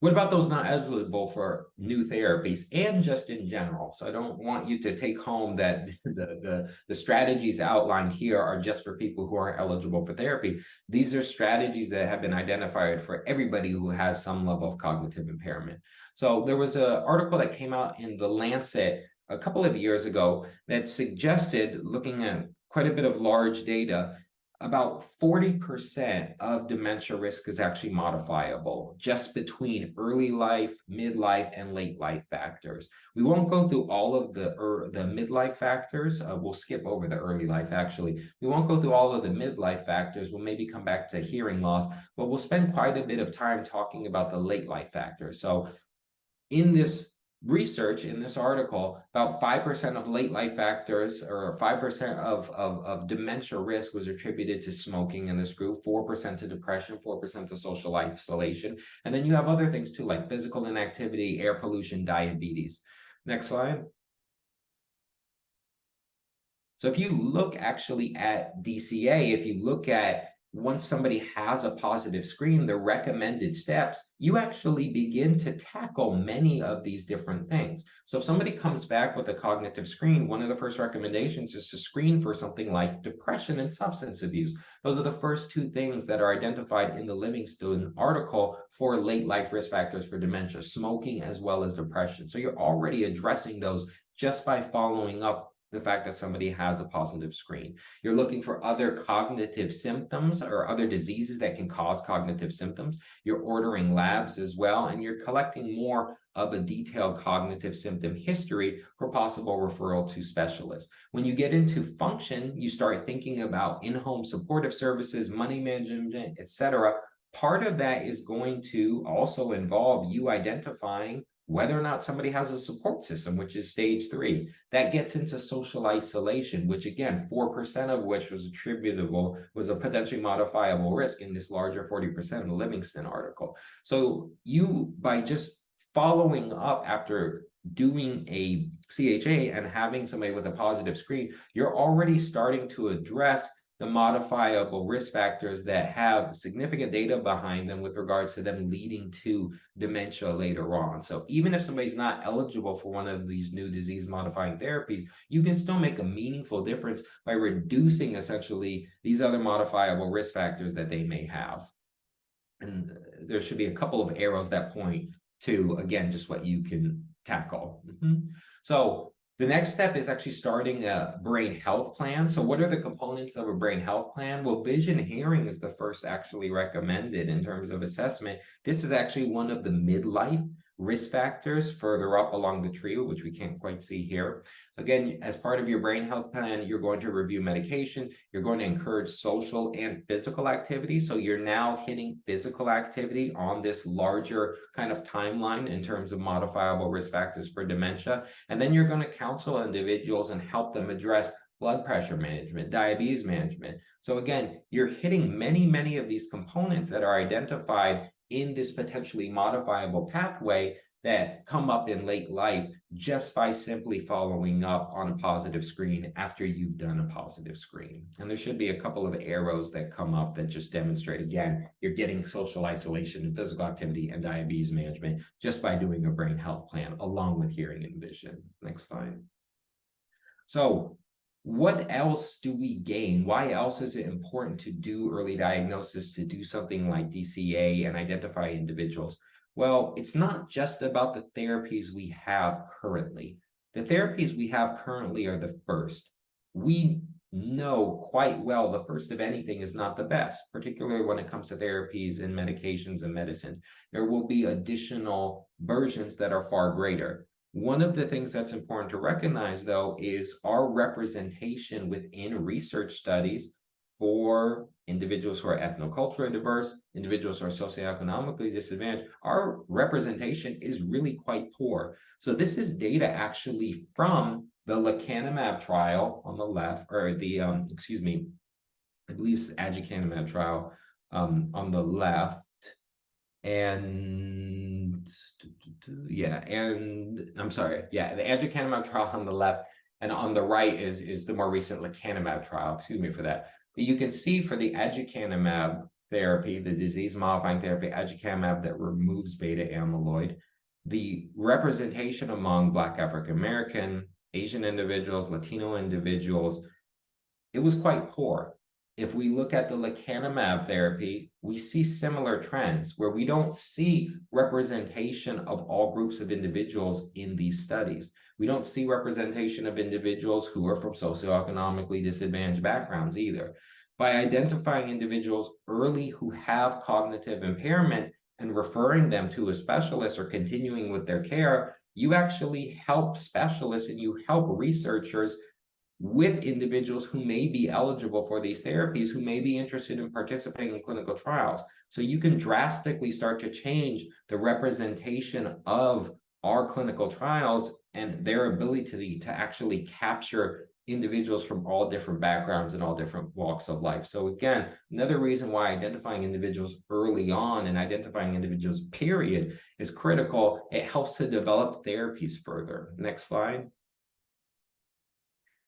What about those not eligible for new therapies and just in general? So I don't want you to take home that the strategies outlined here are just for people who aren't eligible for therapy. These are strategies that have been identified for everybody who has some level of cognitive impairment. So there was an article that came out in The Lancet a couple of years ago that suggested, looking at quite a bit of large data, about 40% of dementia risk is actually modifiable just between early life, midlife, and late life factors. We won't go through all of the midlife factors. We'll skip over the early life, actually. We won't go through all of the midlife factors. We'll maybe come back to hearing loss, but we'll spend quite a bit of time talking about the late life factors. So in this research, in this article, about 5% of late life factors, or 5% of dementia risk, was attributed to smoking in this group, 4% to depression, 4% to social isolation. And then you have other things too, like physical inactivity, air pollution, diabetes. Next slide. So if you look actually at DCA, if you look at once somebody has a positive screen, the recommended steps, you actually begin to tackle many of these different things. So if somebody comes back with a cognitive screen, one of the first recommendations is to screen for something like depression and substance abuse. Those are the first two things that are identified in the Livingston article for late life risk factors for dementia, smoking as well as depression. So you're already addressing those just by following up the fact that somebody has a positive screen. You're looking for other cognitive symptoms or other diseases that can cause cognitive symptoms. You're ordering labs as well, and you're collecting more of a detailed cognitive symptom history for possible referral to specialists. When you get into function, you start thinking about in-home supportive services, money management, etc. Part of that is going to also involve you identifying whether or not somebody has a support system, which is stage 3. That gets into social isolation, which again, 4% of which was attributable, was a potentially modifiable risk in this larger 40% in the Livingston article. So you, by just following up after doing a CHA and having somebody with a positive screen, you're already starting to address the modifiable risk factors that have significant data behind them with regards to them leading to dementia later on. So even if somebody's not eligible for one of these new disease-modifying therapies, you can still make a meaningful difference by reducing essentially these other modifiable risk factors that they may have. And there should be a couple of arrows that point to, again, just what you can tackle. So the next step is actually starting a brain health plan. So what are the components of a brain health plan? Well, vision hearing is the first actually recommended in terms of assessment. This is actually one of the midlife risk factors further up along the tree, which we can't quite see here. Again, as part of your brain health plan, you're going to review medication. You're going to encourage social and physical activity. So you're now hitting physical activity on this larger kind of timeline in terms of modifiable risk factors for dementia. And then you're going to counsel individuals and help them address blood pressure management, diabetes management. So again, you're hitting many of these components that are identified in this potentially modifiable pathway that come up in late life just by simply following up on a positive screen after you've done a positive screen. And there should be a couple of arrows that come up that just demonstrate, again, you're getting social isolation and physical activity and diabetes management just by doing a brain health plan along with hearing and vision. Next slide. So what else do we gain? Why else is it important to do early diagnosis, to do something like DCA and identify individuals? Well, it's not just about the therapies we have currently. The therapies we have currently are the first. We know quite well the first of anything is not the best, particularly when it comes to therapies and medications and medicines. There will be additional versions that are far greater. One of the things that's important to recognize, though, is our representation within research studies for individuals who are ethnoculturally diverse, individuals who are socioeconomically disadvantaged. Our representation is really quite poor. So this is data actually from the lecanemab trial on the left, or the, I believe it's the aducanumab trial on the left. And I'm sorry, the aducanumab trial on the left, and on the right is the more recent lecanemab trial, excuse me for that. But you can see for the aducanumab therapy, the disease-modifying therapy, aducanumab that removes beta amyloid, the representation among Black African-American, Asian individuals, Latino individuals, it was quite poor. If we look at the lecanemab therapy, we see similar trends where we don't see representation of all groups of individuals in these studies. We don't see representation of individuals who are from socioeconomically disadvantaged backgrounds either. By identifying individuals early who have cognitive impairment and referring them to a specialist or continuing with their care, you actually help specialists and you help researchers with individuals who may be eligible for these therapies, who may be interested in participating in clinical trials. So you can drastically start to change the representation of our clinical trials and their ability to actually capture individuals from all different backgrounds and all different walks of life. So again, another reason why identifying individuals early on and identifying individuals, period, is critical. It helps to develop therapies further. Next slide.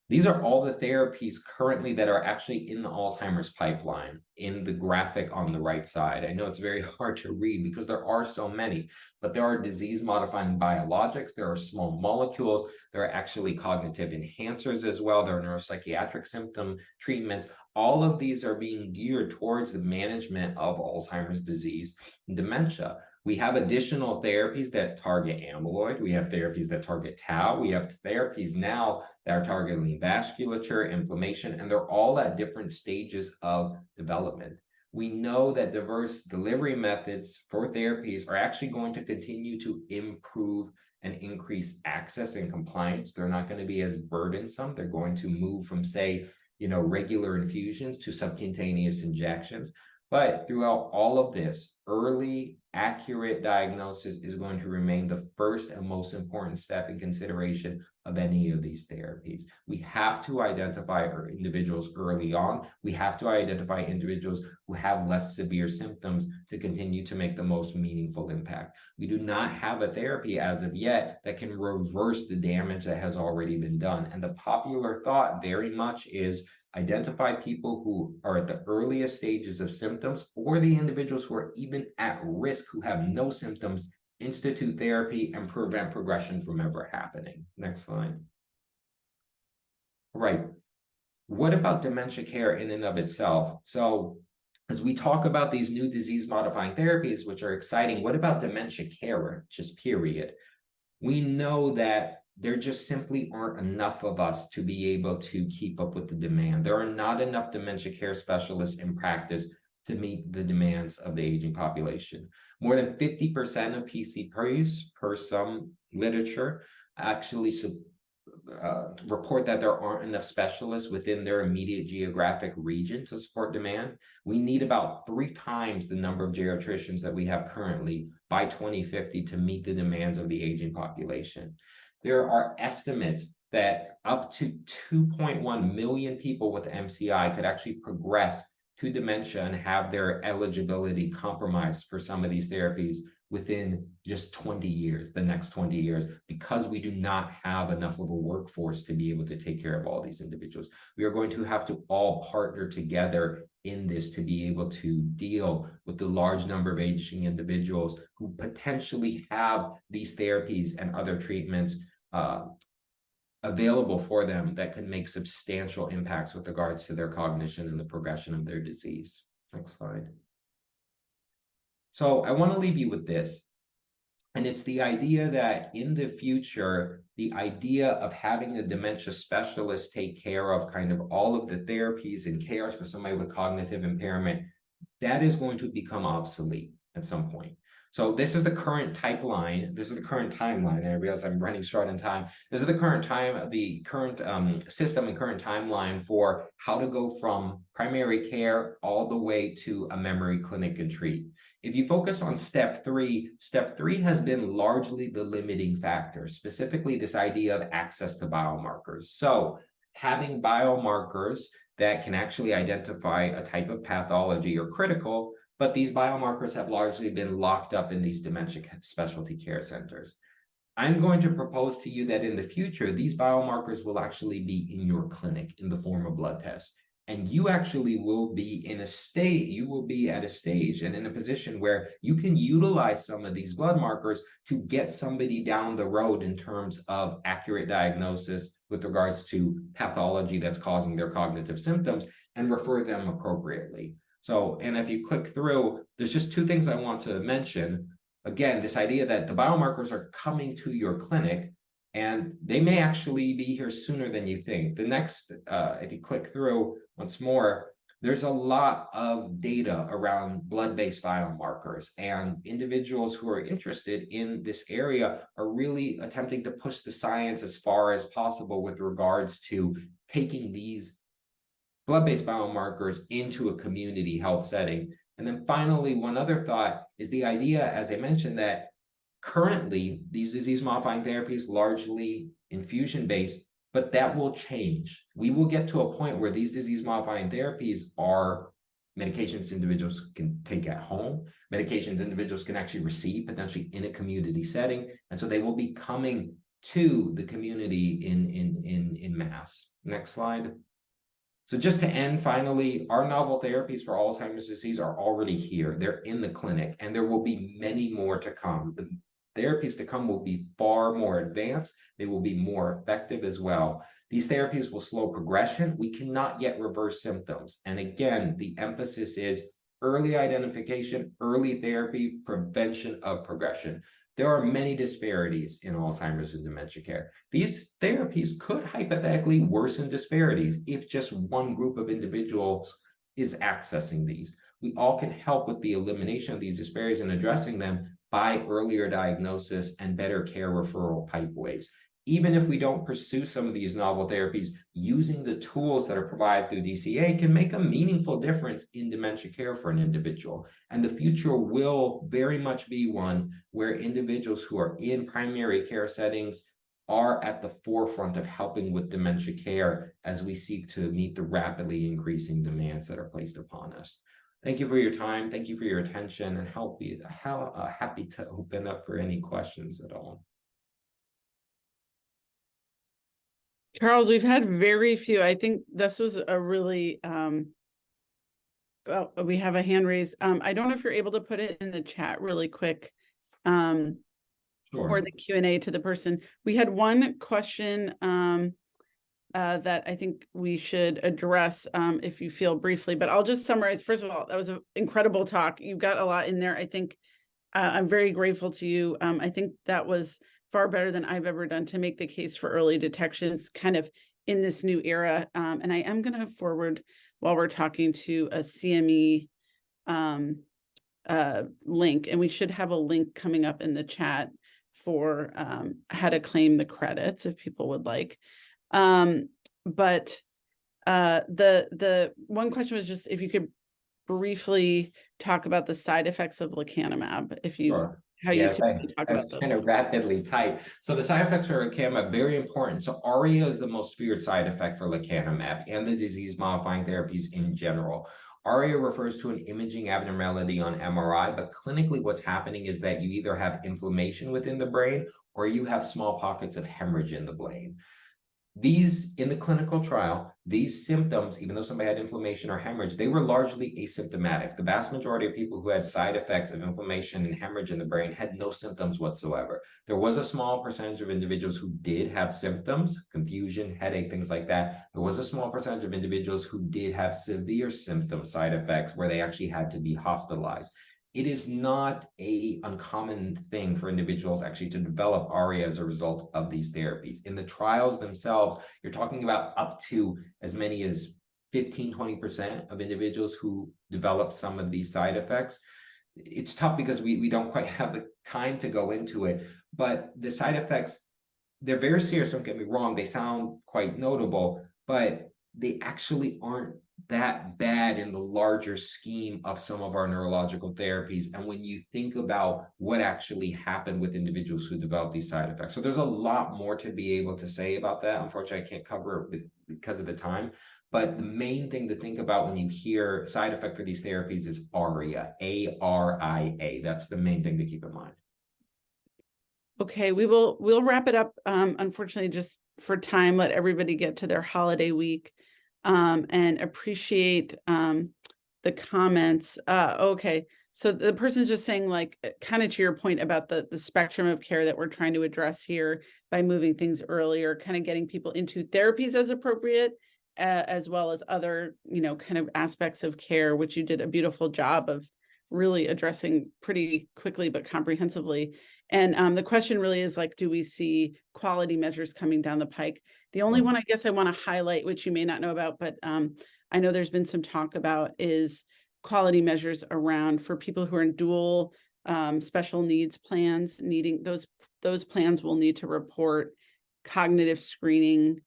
These are all the therapies currently that are actually in the Alzheimer's pipeline in the graphic on the right side. I know it's very hard to read because there are so many, but there are disease-modifying biologics, there are small molecules, there are actually cognitive enhancers as well, there are neuropsychiatric symptom treatments. All of these are being geared towards the management of Alzheimer's disease and dementia. We have additional therapies that target amyloid. We have therapies that target tau. We have therapies now that are targeting vasculature, inflammation, and they're all at different stages of development. We know that diverse delivery methods for therapies are actually going to continue to improve and increase access and compliance. They're not going to be as burdensome. They're going to move from, say, regular infusions to subcutaneous injections. But throughout all of this, early, accurate diagnosis is going to remain the first and most important step in consideration of any of these therapies. We have to identify individuals early on. We have to identify individuals who have less severe symptoms to continue to make the most meaningful impact. We do not have a therapy as of yet that can reverse the damage that has already been done. And the popular thought very much is identify people who are at the earliest stages of symptoms or the individuals who are even at risk who have no symptoms, institute therapy and prevent progression from ever happening. Next slide. All right. What about dementia care in and of itself? So as we talk about these new disease-modifying therapies, which are exciting, what about dementia care, just period? We know that there just simply aren't enough of us to be able to keep up with the demand. There are not enough dementia care specialists in practice to meet the demands of the aging population. More than 50% of PCPs, per some literature, actually report that there aren't enough specialists within their immediate geographic region to support demand. We need about 3 times the number of geriatricians that we have currently by 2050 to meet the demands of the aging population. There are estimates that up to 2.1 million people with MCI could actually progress to dementia and have their eligibility compromised for some of these therapies within just 20 years, the next 20 years, because we do not have enough of a workforce to be able to take care of all these individuals. We are going to have to all partner together in this to be able to deal with the large number of aging individuals who potentially have these therapies and other treatments available for them that can make substantial impacts with regards to their cognition and the progression of their disease. Next slide. So I want to leave you with this, and it's the idea that in the future, the idea of having a dementia specialist take care of kind of all of the therapies and cares for somebody with cognitive impairment, that is going to become obsolete at some point. So this is the current timeline. This is the current timeline. I realize I'm running short on time. This is the current system and current timeline for how to go from primary care all the way to a memory clinic and treat. If you focus on step three has been largely the limiting factor, specifically this idea of access to biomarkers. So having biomarkers that can actually identify a type of pathology are critical, but these biomarkers have largely been locked up in these dementia specialty care centers. I'm going to propose to you that in the future, these biomarkers will actually be in your clinic in the form of blood tests. And you actually will be at a stage and in a position where you can utilize some of these blood markers to get somebody down the road in terms of accurate diagnosis with regards to pathology that's causing their cognitive symptoms and refer them appropriately. So, and if you click through, there's just 2 things I want to mention. Again, this idea that the biomarkers are coming to your clinic and they may actually be here sooner than you think. The next, if you click through once more, there's a lot of data around blood-based biomarkers, and individuals who are interested in this area are really attempting to push the science as far as possible with regards to taking these blood-based biomarkers into a community health setting. And then finally, one other thought is the idea, as I mentioned, that currently these disease-modifying therapies largely infusion-based, but that will change. We will get to a point where these disease-modifying therapies are medications individuals can take at home, medications individuals can actually receive potentially in a community setting, and so they will be coming to the community in mass. Next slide. So just to end, finally, our novel therapies for Alzheimer's disease are already here. They're in the clinic, and there will be many more to come. The therapies to come will be far more advanced. They will be more effective as well. These therapies will slow progression. We cannot yet reverse symptoms. And again, the emphasis is early identification, early therapy, prevention of progression. There are many disparities in Alzheimer's and dementia care. These therapies could hypothetically worsen disparities if just one group of individuals is accessing these. We all can help with the elimination of these disparities and addressing them by earlier diagnosis and better care referral pipeways. Even if we don't pursue some of these novel therapies, using the tools that are provided through DCA can make a meaningful difference in dementia care for an individual. And the future will very much be one where individuals who are in primary care settings are at the forefront of helping with dementia care as we seek to meet the rapidly increasing demands that are placed upon us. Thank you for your time. Thank you for your attention, and happy to open up for any questions at all. Charles, we've had very few. I think this was a really, well, we have a hand raised. I don't know if you're able to put it in the chat really quick, Sure. or the Q&A to the person. We had one question that I think we should address, if you feel briefly, but I'll just summarize. First of all, that was an incredible talk. You got a lot in there. I think I'm very grateful to you. I think that was far better than I've ever done to make the case for early detections kind of in this new era. And I am going to forward, while we're talking, to a CME link, and we should have a link coming up in the chat for how to claim the credits if people would like. But the one question was just if you could briefly talk about the side effects of lecanemab, if you Sure. how you Yes, typically talk I was about those. kind of rapidly type. So the side effects for lecanemab, very important. So ARIA is the most feared side effect for lecanemab and the disease-modifying therapies in general. ARIA refers to an imaging abnormality on MRI, but clinically what's happening is that you either have inflammation within the brain or you have small pockets of hemorrhage in the brain. These, in the clinical trial, these symptoms, even though somebody had inflammation or hemorrhage, they were largely asymptomatic. The vast majority of people who had side effects of inflammation and hemorrhage in the brain had no symptoms whatsoever. There was a small percentage of individuals who did have symptoms, confusion, headache, things like that. There was a small percentage of individuals who did have severe symptom side effects where they actually had to be hospitalized. It is not an uncommon thing for individuals actually to develop ARIA as a result of these therapies. In the trials themselves, you're talking about up to as many as 15-20% of individuals who develop some of these side effects. It's tough because we don't quite have the time to go into it, but the side effects, they're very serious, don't get me wrong. They sound quite notable, but they actually aren't that bad in the larger scheme of some of our neurological therapies. And when you think about what actually happened with individuals who develop these side effects. So there's a lot more to be able to say about that. Unfortunately, I can't cover it because of the time. But the main thing to think about when you hear side effect for these therapies is ARIA, A-R-I-A. That's the main thing to keep in mind. Okay, we'll wrap it up. Unfortunately, just for time, let everybody get to their holiday week, and appreciate the comments. Okay, so the person's just saying, like, kind of to your point about the spectrum of care that we're trying to address here by moving things earlier, kind of getting people into therapies as appropriate, as well as other, kind of aspects of care, which you did a beautiful job of really addressing pretty quickly but comprehensively. And the question really is, like, do we see quality measures coming down the pike? The only one I guess I want to highlight, which you may not know about, but I know there's been some talk about, is quality measures around for people who are in dual special needs plans. Needing those plans will need to report cognitive screening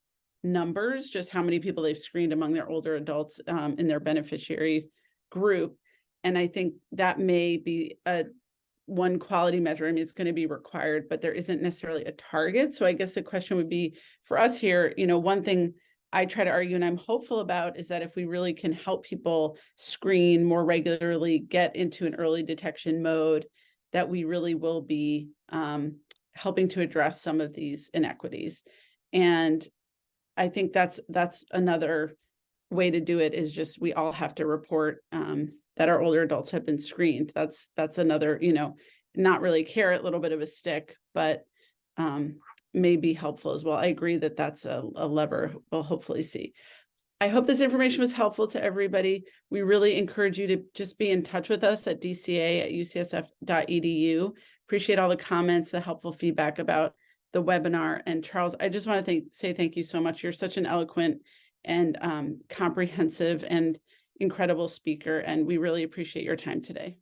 numbers, just how many people they've screened among their older adults in their beneficiary group. And I think that may be one quality measure. I mean, it's going to be required, but there isn't necessarily a target. So I guess the question would be for us here, one thing I try to argue and I'm hopeful about is that if we really can help people screen more regularly, get into an early detection mode, that we really will be helping to address some of these inequities. And I think that's another way to do it, is just we all have to report that our older adults have been screened. That's another, not really a carrot, a little bit of a stick, but may be helpful as well. I agree that that's a lever we'll hopefully see. I hope this information was helpful to everybody. We really encourage you to just be in touch with us at dca@ucsf.edu. Appreciate all the comments, the helpful feedback about the webinar. And Charles, I just want to say thank you so much. You're such an eloquent and comprehensive and incredible speaker, and we really appreciate your time today.